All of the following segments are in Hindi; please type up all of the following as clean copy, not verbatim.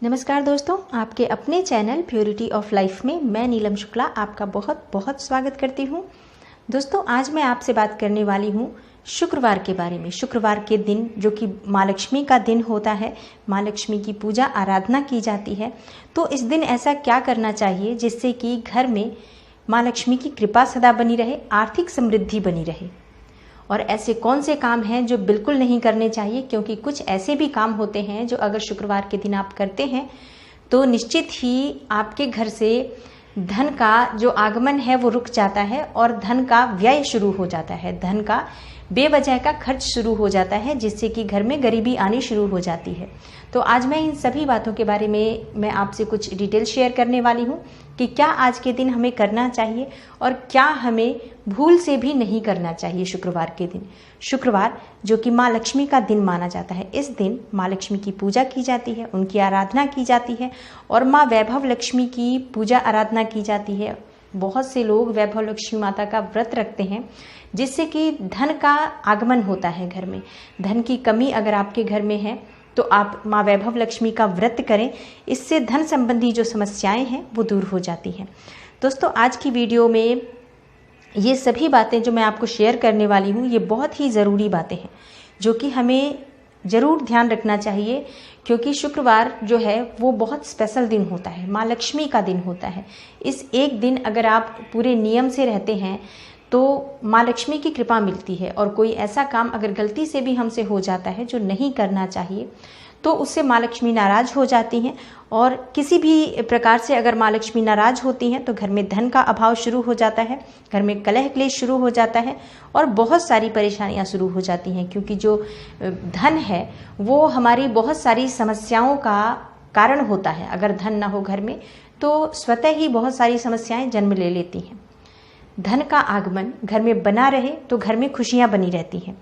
नमस्कार दोस्तों, आपके अपने चैनल प्योरिटी ऑफ लाइफ में मैं नीलम शुक्ला आपका बहुत बहुत स्वागत करती हूँ। दोस्तों, आज मैं आपसे बात करने वाली हूँ शुक्रवार के बारे में। शुक्रवार के दिन जो कि माँ लक्ष्मी का दिन होता है, माँ लक्ष्मी की पूजा आराधना की जाती है। तो इस दिन ऐसा क्या करना चाहिए जिससे कि घर में माँ लक्ष्मी की कृपा सदा बनी रहे, आर्थिक समृद्धि बनी रहे। और ऐसे कौन से काम हैं जो बिल्कुल नहीं करने चाहिए, क्योंकि कुछ ऐसे भी काम होते हैं जो अगर शुक्रवार के दिन आप करते हैं तो निश्चित ही आपके घर से धन का जो आगमन है वो रुक जाता है और धन का व्यय शुरू हो जाता है, धन का बेवजह का खर्च शुरू हो जाता है, जिससे कि घर में गरीबी आनी शुरू हो जाती है। तो आज मैं इन सभी बातों के बारे में मैं आपसे कुछ डिटेल शेयर करने वाली हूँ कि क्या आज के दिन हमें करना चाहिए और क्या हमें भूल से भी नहीं करना चाहिए शुक्रवार के दिन। शुक्रवार जो कि माँ लक्ष्मी का दिन माना जाता है, इस दिन माँ लक्ष्मी की पूजा की जाती है, उनकी आराधना की जाती है और माँ वैभव लक्ष्मी की पूजा आराधना की जाती है। बहुत से लोग वैभव लक्ष्मी माता का व्रत रखते हैं, जिससे कि धन का आगमन होता है घर में। धन की कमी अगर आपके घर में है तो आप माँ वैभव लक्ष्मी का व्रत करें, इससे धन संबंधी जो समस्याएं हैं वो दूर हो जाती हैं। दोस्तों, आज की वीडियो में ये सभी बातें जो मैं आपको शेयर करने वाली हूँ, ये बहुत ही ज़रूरी बातें हैं जो कि हमें ज़रूर ध्यान रखना चाहिए, क्योंकि शुक्रवार जो है वो बहुत स्पेशल दिन होता है, माँ लक्ष्मी का दिन होता है। इस एक दिन अगर आप पूरे नियम से रहते हैं तो माँ लक्ष्मी की कृपा मिलती है। और कोई ऐसा काम अगर गलती से भी हमसे हो जाता है जो नहीं करना चाहिए तो उससे माँ लक्ष्मी नाराज़ हो जाती हैं। और किसी भी प्रकार से अगर माँ लक्ष्मी नाराज़ होती हैं तो घर में धन का अभाव शुरू हो जाता है, घर में कलह क्लेश शुरू हो जाता है और बहुत सारी परेशानियाँ शुरू हो जाती हैं। क्योंकि जो धन है वो हमारी बहुत सारी समस्याओं का कारण होता है। अगर धन ना हो घर में तो स्वतः ही बहुत सारी समस्याएं जन्म ले लेती हैं। धन का आगमन घर में बना रहे तो घर में खुशियां बनी रहती हैं।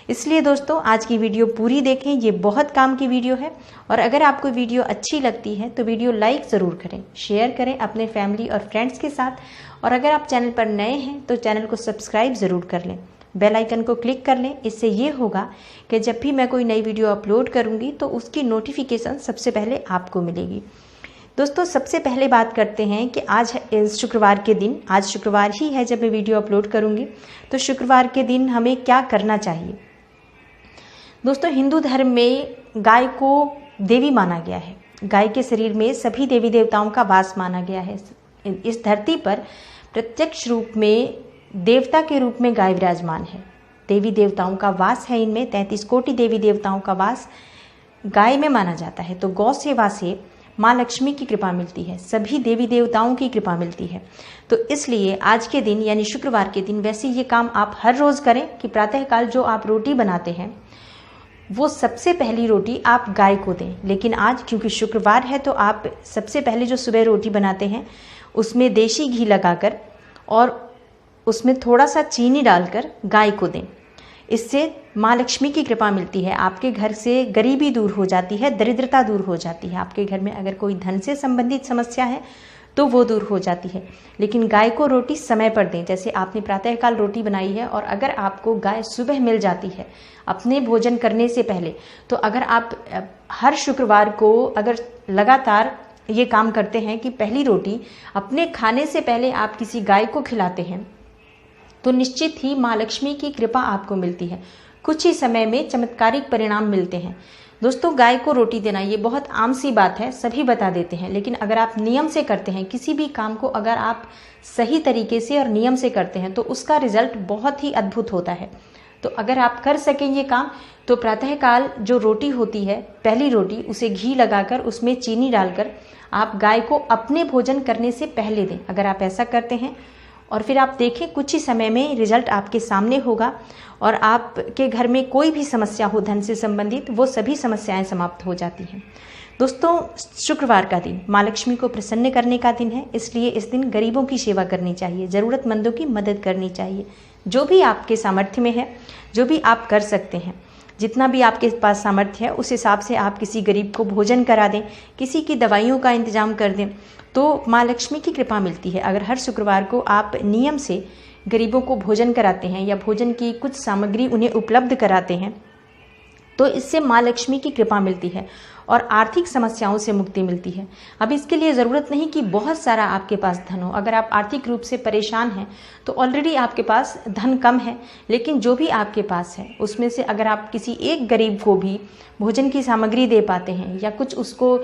इसलिए दोस्तों, आज की वीडियो पूरी देखें, ये बहुत काम की वीडियो है। और अगर आपको वीडियो अच्छी लगती है तो वीडियो लाइक ज़रूर करें, शेयर करें अपने फैमिली और फ्रेंड्स के साथ। और अगर आप चैनल पर नए हैं तो चैनल को सब्सक्राइब ज़रूर कर लें, बेल आइकन को क्लिक कर लें। इससे ये होगा कि जब भी मैं कोई नई वीडियो अपलोड करूँगी तो उसकी नोटिफिकेशन सबसे पहले आपको मिलेगी। दोस्तों, सबसे पहले बात करते हैं कि आज शुक्रवार के दिन, आज शुक्रवार ही है जब मैं वीडियो अपलोड करूंगी, तो शुक्रवार के दिन हमें क्या करना चाहिए। दोस्तों, हिंदू धर्म में गाय को देवी माना गया है। गाय के शरीर में सभी देवी देवताओं का वास माना गया है। इस धरती पर प्रत्यक्ष रूप में देवता के रूप में गाय विराजमान है। देवी देवताओं का वास है इनमें, 33 कोटि देवी देवताओं का वास गाय में माना जाता है। तो गौ सेवा से माँ लक्ष्मी की कृपा मिलती है, सभी देवी देवताओं की कृपा मिलती है। तो इसलिए आज के दिन यानी शुक्रवार के दिन, वैसे ये काम आप हर रोज़ करें कि प्रातःकाल जो आप रोटी बनाते हैं वो सबसे पहली रोटी आप गाय को दें। लेकिन आज क्योंकि शुक्रवार है तो आप सबसे पहले जो सुबह रोटी बनाते हैं उसमें देसी घी लगाकर और उसमें थोड़ा सा चीनी डालकर गाय को दें। इससे माँ लक्ष्मी की कृपा मिलती है, आपके घर से गरीबी दूर हो जाती है, दरिद्रता दूर हो जाती है। आपके घर में अगर कोई धन से संबंधित समस्या है तो वो दूर हो जाती है। लेकिन गाय को रोटी समय पर दें। जैसे आपने प्रातःकाल रोटी बनाई है और अगर आपको गाय सुबह मिल जाती है अपने भोजन करने से पहले, तो अगर आप हर शुक्रवार को अगर लगातार ये काम करते हैं कि पहली रोटी अपने खाने से पहले आप किसी गाय को खिलाते हैं तो निश्चित ही माँ लक्ष्मी की कृपा आपको मिलती है। कुछ ही समय में चमत्कारिक परिणाम मिलते हैं। दोस्तों, गाय को रोटी देना ये बहुत आम सी बात है, सभी बता देते हैं। लेकिन अगर आप नियम से करते हैं, किसी भी काम को अगर आप सही तरीके से और नियम से करते हैं तो उसका रिजल्ट बहुत ही अद्भुत होता है। तो अगर आप कर सकें ये काम तो प्रातःकाल जो रोटी होती है, पहली रोटी, उसे घी लगाकर उसमें चीनी डालकर आप गाय को अपने भोजन करने से पहले दें। अगर आप ऐसा करते हैं और फिर आप देखें कुछ ही समय में रिजल्ट आपके सामने होगा और आपके घर में कोई भी समस्या हो धन से संबंधित, वो सभी समस्याएं समाप्त हो जाती हैं। दोस्तों, शुक्रवार का दिन माँ लक्ष्मी को प्रसन्न करने का दिन है, इसलिए इस दिन गरीबों की सेवा करनी चाहिए, ज़रूरतमंदों की मदद करनी चाहिए। जो भी आपके सामर्थ्य में है, जो भी आप कर सकते हैं, जितना भी आपके पास सामर्थ्य है उस हिसाब से आप किसी गरीब को भोजन करा दें, किसी की दवाइयों का इंतजाम कर दें, तो माँ लक्ष्मी की कृपा मिलती है। अगर हर शुक्रवार को आप नियम से गरीबों को भोजन कराते हैं या भोजन की कुछ सामग्री उन्हें उपलब्ध कराते हैं तो इससे माँ लक्ष्मी की कृपा मिलती है और आर्थिक समस्याओं से मुक्ति मिलती है। अब इसके लिए ज़रूरत नहीं कि बहुत सारा आपके पास धन हो। अगर आप आर्थिक रूप से परेशान हैं तो ऑलरेडी आपके पास धन कम है, लेकिन जो भी आपके पास है उसमें से अगर आप किसी एक गरीब को भी भोजन की सामग्री दे पाते हैं या कुछ उसको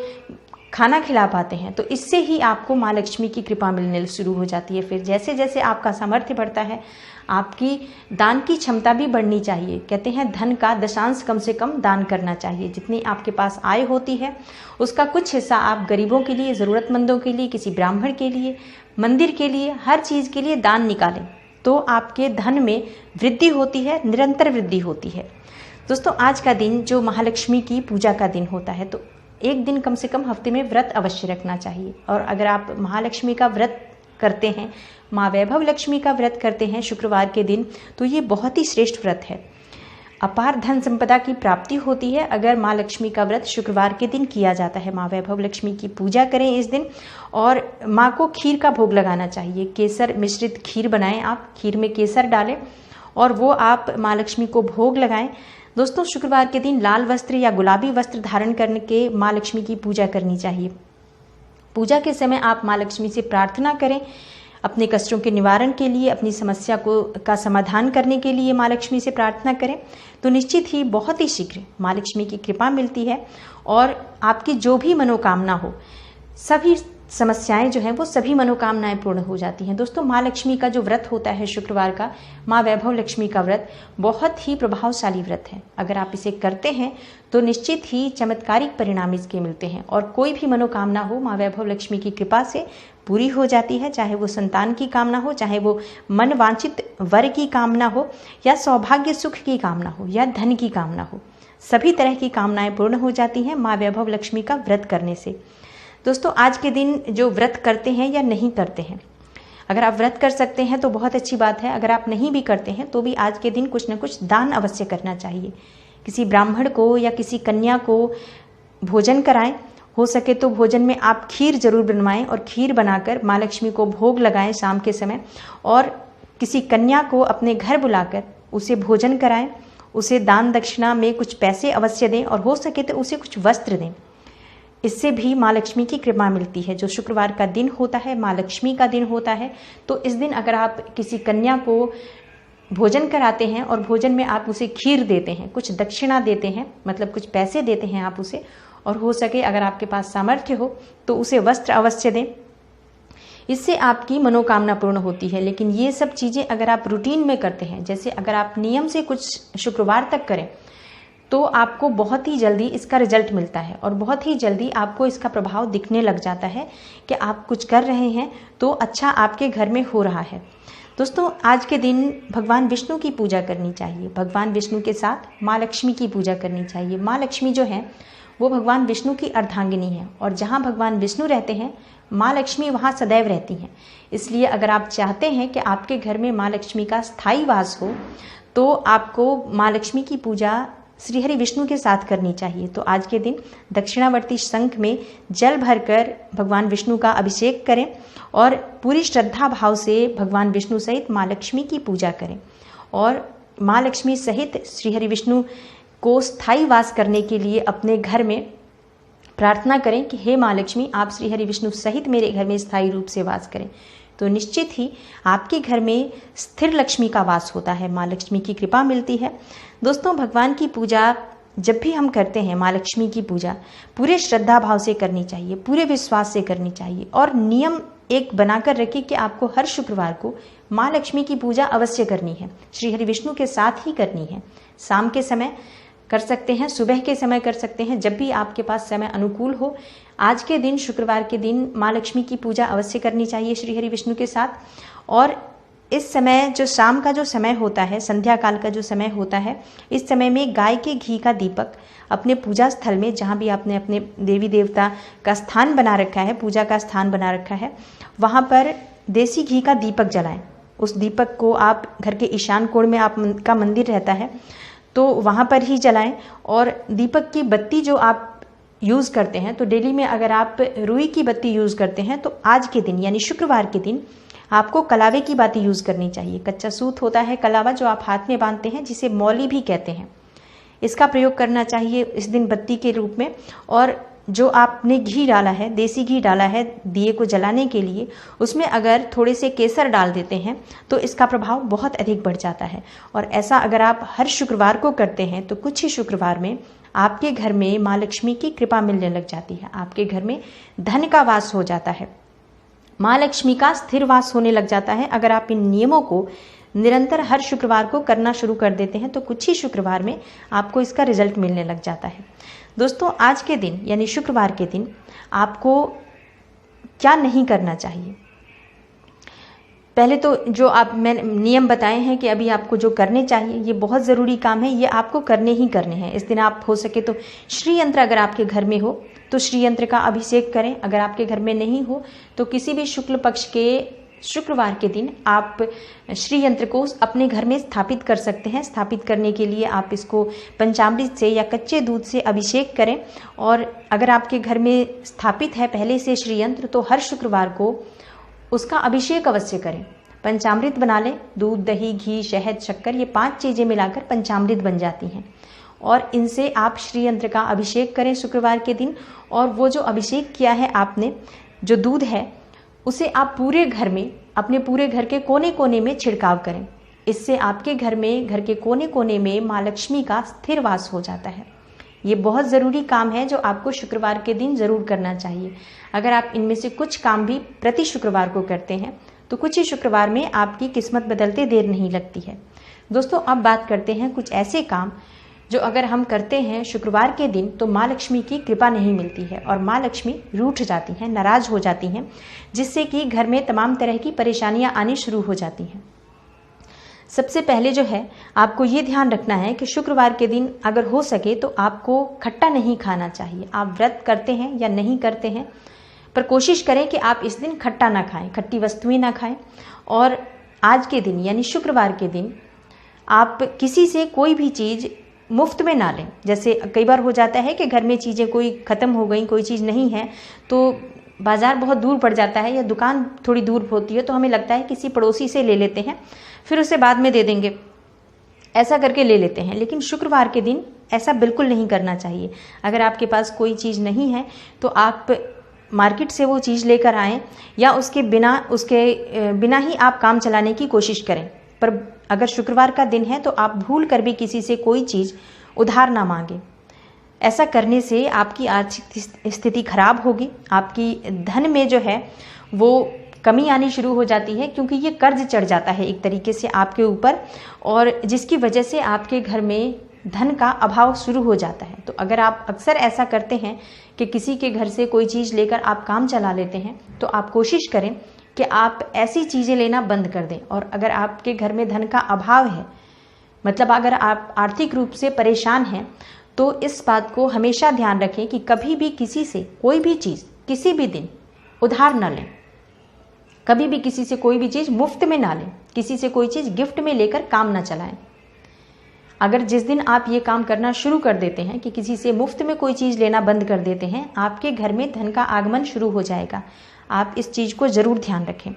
खाना खिला पाते हैं तो इससे ही आपको माँ लक्ष्मी की कृपा मिलने शुरू हो जाती है। फिर जैसे जैसे आपका सामर्थ्य बढ़ता है, आपकी दान की क्षमता भी बढ़नी चाहिए। कहते हैं धन का दशांश कम से कम दान करना चाहिए। जितनी आपके पास आय होती है उसका कुछ हिस्सा आप गरीबों के लिए, ज़रूरतमंदों के लिए, किसी ब्राह्मण के लिए, मंदिर के लिए, हर चीज़ के लिए दान निकालें तो आपके धन में वृद्धि होती है, निरंतर वृद्धि होती है। दोस्तों, आज का दिन जो महालक्ष्मी की पूजा का दिन होता है तो एक दिन कम से कम हफ्ते में व्रत अवश्य रखना चाहिए। और अगर आप महालक्ष्मी का व्रत करते हैं, माँ वैभव लक्ष्मी का व्रत करते हैं शुक्रवार के दिन, तो ये बहुत ही श्रेष्ठ व्रत है। अपार धन संपदा की प्राप्ति होती है अगर माँ लक्ष्मी का व्रत शुक्रवार के दिन किया जाता है। माँ वैभव लक्ष्मी की पूजा करें इस दिन और माँ को खीर का भोग लगाना चाहिए। केसर मिश्रित खीर बनाएं, आप खीर में केसर डालें और वो आप माँ लक्ष्मी को भोग लगाएं। दोस्तों, शुक्रवार के दिन लाल वस्त्र या गुलाबी वस्त्र धारण करके माँ लक्ष्मी की पूजा करनी चाहिए। पूजा के समय आप माँ लक्ष्मी से प्रार्थना करें अपने कष्टों के निवारण के लिए, अपनी समस्या का समाधान करने के लिए माँ लक्ष्मी से प्रार्थना करें तो निश्चित ही बहुत ही शीघ्र माँ लक्ष्मी की कृपा मिलती है और आपकी जो भी मनोकामना हो, सभी समस्याएं जो हैं वो सभी मनोकामनाएं पूर्ण हो जाती हैं। दोस्तों, माँ लक्ष्मी का जो व्रत होता है शुक्रवार का, माँ वैभव लक्ष्मी का व्रत, बहुत ही प्रभावशाली व्रत है। अगर आप इसे करते हैं तो निश्चित ही चमत्कारिक परिणाम इसके मिलते हैं और कोई भी मनोकामना हो माँ वैभव लक्ष्मी की कृपा से पूरी हो जाती है। चाहे वो संतान की कामना हो, चाहे वो मन वांछित वर की कामना हो या सौभाग्य सुख की कामना हो या धन की कामना हो, सभी तरह की कामनाएं पूर्ण हो जाती हैं माँ वैभव लक्ष्मी का व्रत करने से। दोस्तों, आज के दिन जो व्रत करते हैं या नहीं करते हैं, अगर आप व्रत कर सकते हैं तो बहुत अच्छी बात है। अगर आप नहीं भी करते हैं तो भी आज के दिन कुछ न कुछ दान अवश्य करना चाहिए। किसी ब्राह्मण को या किसी कन्या को भोजन कराएं। हो सके तो भोजन में आप खीर जरूर बनवाएं और खीर बनाकर माँ लक्ष्मी को भोग लगाएं शाम के समय, और किसी कन्या को अपने घर बुलाकर उसे भोजन कराएं, उसे दान दक्षिणा में कुछ पैसे अवश्य दें और हो सके तो उसे कुछ वस्त्र दें। इससे भी माँ लक्ष्मी की कृपा मिलती है। जो शुक्रवार का दिन होता है माँ लक्ष्मी का दिन होता है, तो इस दिन अगर आप किसी कन्या को भोजन कराते हैं और भोजन में आप उसे खीर देते हैं, कुछ दक्षिणा देते हैं, मतलब कुछ पैसे देते हैं आप उसे, और हो सके अगर आपके पास सामर्थ्य हो तो उसे वस्त्र अवश्य दें। इससे आपकी मनोकामना पूर्ण होती है। लेकिन ये सब चीज़ें अगर आप रूटीन में करते हैं, जैसे अगर आप नियम से कुछ शुक्रवार तक करें, तो आपको बहुत ही जल्दी इसका रिजल्ट मिलता है और बहुत ही जल्दी आपको इसका प्रभाव दिखने लग जाता है कि आप कुछ कर रहे हैं तो अच्छा आपके घर में हो रहा है। दोस्तों, आज के दिन भगवान विष्णु की पूजा करनी चाहिए। भगवान विष्णु के साथ माँ लक्ष्मी की पूजा करनी चाहिए। माँ लक्ष्मी जो है वो भगवान विष्णु की अर्धांगिनी है और जहाँ भगवान विष्णु रहते हैं माँ लक्ष्मी वहाँ सदैव रहती हैं। इसलिए अगर आप चाहते हैं कि आपके घर में माँ लक्ष्मी का स्थायी वास हो तो आपको माँ लक्ष्मी की पूजा श्री हरि विष्णु के साथ करनी चाहिए। तो आज के दिन दक्षिणावर्ती शंख में जल भरकर भगवान विष्णु का अभिषेक करें और पूरी श्रद्धा भाव से भगवान विष्णु सहित माँ लक्ष्मी की पूजा करें और माँ लक्ष्मी सहित श्री हरि विष्णु को स्थायी वास करने के लिए अपने घर में प्रार्थना करें कि हे माँ लक्ष्मी, आप श्री हरि विष्णु सहित मेरे घर में स्थायी रूप से वास करें। तो निश्चित ही आपके घर में स्थिर लक्ष्मी का वास होता है, माँ लक्ष्मी की कृपा मिलती है। दोस्तों, भगवान की पूजा जब भी हम करते हैं, माँ लक्ष्मी की पूजा पूरे श्रद्धा भाव से करनी चाहिए, पूरे विश्वास से करनी चाहिए और नियम एक बनाकर रखिए कि आपको हर शुक्रवार को माँ लक्ष्मी की पूजा अवश्य करनी है, श्री हरि विष्णु के साथ ही करनी है। शाम के समय कर सकते हैं, सुबह के समय कर सकते हैं, जब भी आपके पास समय अनुकूल हो। आज के दिन शुक्रवार के दिन माँ लक्ष्मी की पूजा अवश्य करनी चाहिए श्री हरि विष्णु के साथ। और इस समय जो शाम का जो समय होता है, संध्या काल का जो समय होता है, इस समय में गाय के घी का दीपक अपने पूजा स्थल में, जहाँ भी आपने अपने देवी देवता का स्थान बना रखा है, पूजा का स्थान बना रखा है, वहाँ पर देसी घी का दीपक जलाएं। उस दीपक को आप घर के ईशान कोण में आपका मंदिर रहता है तो वहाँ पर ही जलाएं। और दीपक की बत्ती जो आप यूज़ करते हैं, तो डेली में अगर आप रुई की बत्ती यूज़ करते हैं तो आज के दिन यानी शुक्रवार के दिन आपको कलावे की बाती यूज़ करनी चाहिए। कच्चा सूत होता है कलावा, जो आप हाथ में बांधते हैं, जिसे मौली भी कहते हैं। इसका प्रयोग करना चाहिए इस दिन बत्ती के रूप में। और जो आपने घी डाला है, देसी घी डाला है दिए को जलाने के लिए, उसमें अगर थोड़े से केसर डाल देते हैं तो इसका प्रभाव बहुत अधिक बढ़ जाता है। और ऐसा अगर आप हर शुक्रवार को करते हैं तो कुछ ही शुक्रवार में आपके घर में माँ लक्ष्मी की कृपा मिलने लग जाती है, आपके घर में धन का वास हो जाता है, माँ लक्ष्मी का स्थिर वास होने लग जाता है। अगर आप इन नियमों को निरंतर हर शुक्रवार को करना शुरू कर देते हैं तो कुछ ही शुक्रवार में आपको इसका रिजल्ट मिलने लग जाता है। दोस्तों, आज के दिन यानी शुक्रवार के दिन आपको क्या नहीं करना चाहिए? पहले तो जो मैंने नियम बताए हैं कि अभी आपको जो करने चाहिए, ये बहुत ज़रूरी काम है, ये आपको करने ही करने हैं। इस दिन आप हो सके तो श्री यंत्र अगर आपके घर में हो तो श्री यंत्र का अभिषेक करें। अगर आपके घर में नहीं हो तो किसी भी शुक्ल पक्ष के शुक्रवार के दिन आप श्री यंत्र को अपने घर में स्थापित कर सकते हैं। स्थापित करने के लिए आप इसको पंचामृत से या कच्चे दूध से अभिषेक करें। और अगर आपके घर में स्थापित है पहले से श्री यंत्र तो हर शुक्रवार को उसका अभिषेक अवश्य करें। पंचामृत बना लें, दूध, दही, घी, शहद, शक्कर, ये 5 चीज़ें मिलाकर पंचामृत बन जाती हैं। और इनसे आप श्री यंत्र का अभिषेक करें शुक्रवार के दिन। और वो जो अभिषेक किया है आपने, जो दूध है, उसे आप पूरे घर में, अपने पूरे घर के कोने कोने में छिड़काव करें। इससे आपके घर में, घर के कोने कोने में माँ लक्ष्मी का स्थिर वास हो जाता है। ये बहुत ज़रूरी काम है जो आपको शुक्रवार के दिन ज़रूर करना चाहिए। अगर आप इनमें से कुछ काम भी प्रति शुक्रवार को करते हैं तो कुछ ही शुक्रवार में आपकी किस्मत बदलते देर नहीं लगती है। दोस्तों, अब बात करते हैं कुछ ऐसे काम जो अगर हम करते हैं शुक्रवार के दिन तो माँ लक्ष्मी की कृपा नहीं मिलती है और माँ लक्ष्मी रूठ जाती हैं, नाराज़ हो जाती हैं, जिससे कि घर में तमाम तरह की परेशानियां आनी शुरू हो जाती हैं। सबसे पहले जो है आपको ये ध्यान रखना है कि शुक्रवार के दिन अगर हो सके तो आपको खट्टा नहीं खाना चाहिए। आप व्रत करते हैं या नहीं करते हैं, पर कोशिश करें कि आप इस दिन खट्टा ना खाएं, खट्टी वस्तुएं ना खाएं। और आज के दिन यानी शुक्रवार के दिन आप किसी से कोई भी चीज़ मुफ्त में ना लें। जैसे कई बार हो जाता है कि घर में चीज़ें कोई ख़त्म हो गई, कोई चीज़ नहीं है, तो बाज़ार बहुत दूर पड़ जाता है या दुकान थोड़ी दूर होती है तो हमें लगता है किसी पड़ोसी से ले लेते हैं, फिर उसे बाद में दे देंगे, ऐसा करके ले लेते हैं। लेकिन शुक्रवार के दिन ऐसा बिल्कुल नहीं करना चाहिए। अगर आपके पास कोई चीज़ नहीं है तो आप मार्केट से वो चीज़ लेकर आएँ या उसके बिना ही आप काम चलाने की कोशिश करें। पर अगर शुक्रवार का दिन है तो आप भूल कर भी किसी से कोई चीज़ उधार ना मांगे। ऐसा करने से आपकी आर्थिक स्थिति खराब होगी, आपकी धन में जो है वो कमी आनी शुरू हो जाती है, क्योंकि ये कर्ज चढ़ जाता है एक तरीके से आपके ऊपर, और जिसकी वजह से आपके घर में धन का अभाव शुरू हो जाता है। तो अगर आप अक्सर ऐसा करते हैं कि किसी के घर से कोई चीज़ लेकर आप काम चला लेते हैं, तो आप कोशिश करें कि आप ऐसी चीज़ें लेना बंद कर दें। और अगर आपके घर में धन का अभाव है, मतलब अगर आप आर्थिक रूप से परेशान हैं, तो इस बात को हमेशा ध्यान रखें कि कभी भी किसी से कोई भी चीज़ किसी भी दिन उधार न लें। कभी भी किसी से कोई भी चीज़ मुफ्त में ना लें, किसी से कोई चीज़ गिफ्ट में लेकर काम ना चलाएं। अगर जिस दिन आप ये काम करना शुरू कर देते हैं कि किसी से मुफ्त में कोई चीज़ लेना बंद कर देते हैं, आपके घर में धन का आगमन शुरू हो जाएगा। आप इस चीज़ को ज़रूर ध्यान रखें।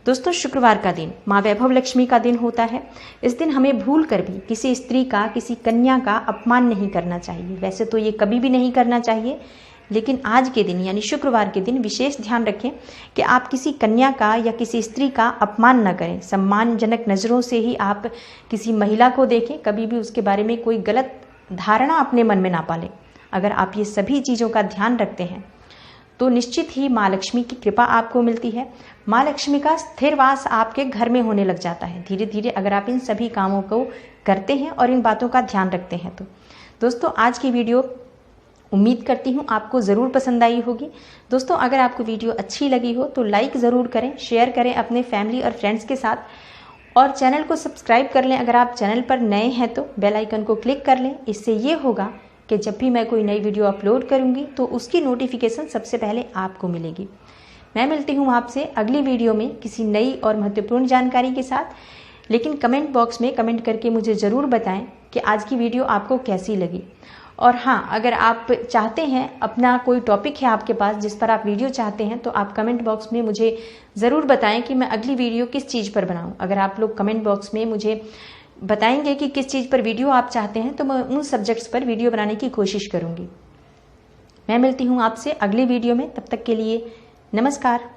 दोस्तों, शुक्रवार का दिन माँ वैभव लक्ष्मी का दिन होता है। इस दिन हमें भूल कर भी किसी स्त्री का, किसी कन्या का अपमान नहीं करना चाहिए। वैसे तो ये कभी भी नहीं करना चाहिए, लेकिन आज के दिन यानी शुक्रवार के दिन विशेष ध्यान रखें कि आप किसी कन्या का या किसी स्त्री का अपमान न करें। सम्मानजनक नज़रों से ही आप किसी महिला को देखें, कभी भी उसके बारे में कोई गलत धारणा अपने मन में ना पालें। अगर आप ये सभी चीज़ों का ध्यान रखते हैं तो निश्चित ही माँ लक्ष्मी की कृपा आपको मिलती है। माँ लक्ष्मी का स्थिर वास आपके घर में होने लग जाता है धीरे धीरे, अगर आप इन सभी कामों को करते हैं और इन बातों का ध्यान रखते हैं। तो दोस्तों, आज की वीडियो उम्मीद करती हूँ आपको ज़रूर पसंद आई होगी। दोस्तों, अगर आपको वीडियो अच्छी लगी हो तो लाइक ज़रूर करें, शेयर करें अपने फैमिली और फ्रेंड्स के साथ, और चैनल को सब्सक्राइब कर लें। अगर आप चैनल पर नए हैं तो बेल आइकन को क्लिक कर लें। इससे ये होगा कि जब भी मैं कोई नई वीडियो अपलोड करूंगी तो उसकी नोटिफिकेशन सबसे पहले आपको मिलेगी। मैं मिलती हूँ आपसे अगली वीडियो में किसी नई और महत्वपूर्ण जानकारी के साथ। लेकिन कमेंट बॉक्स में कमेंट करके मुझे ज़रूर बताएं कि आज की वीडियो आपको कैसी लगी। और हाँ, अगर आप चाहते हैं, अपना कोई टॉपिक है आपके पास जिस पर आप वीडियो चाहते हैं, तो आप कमेंट बॉक्स में मुझे ज़रूर बताएं कि मैं अगली वीडियो किस चीज़ पर बनाऊं। अगर आप लोग कमेंट बॉक्स में मुझे बताएंगे कि किस चीज़ पर वीडियो आप चाहते हैं, तो मैं उन सब्जेक्ट्स पर वीडियो बनाने की कोशिश करूँगी। मैं मिलती हूँ आपसे अगली वीडियो में, तब तक के लिए नमस्कार।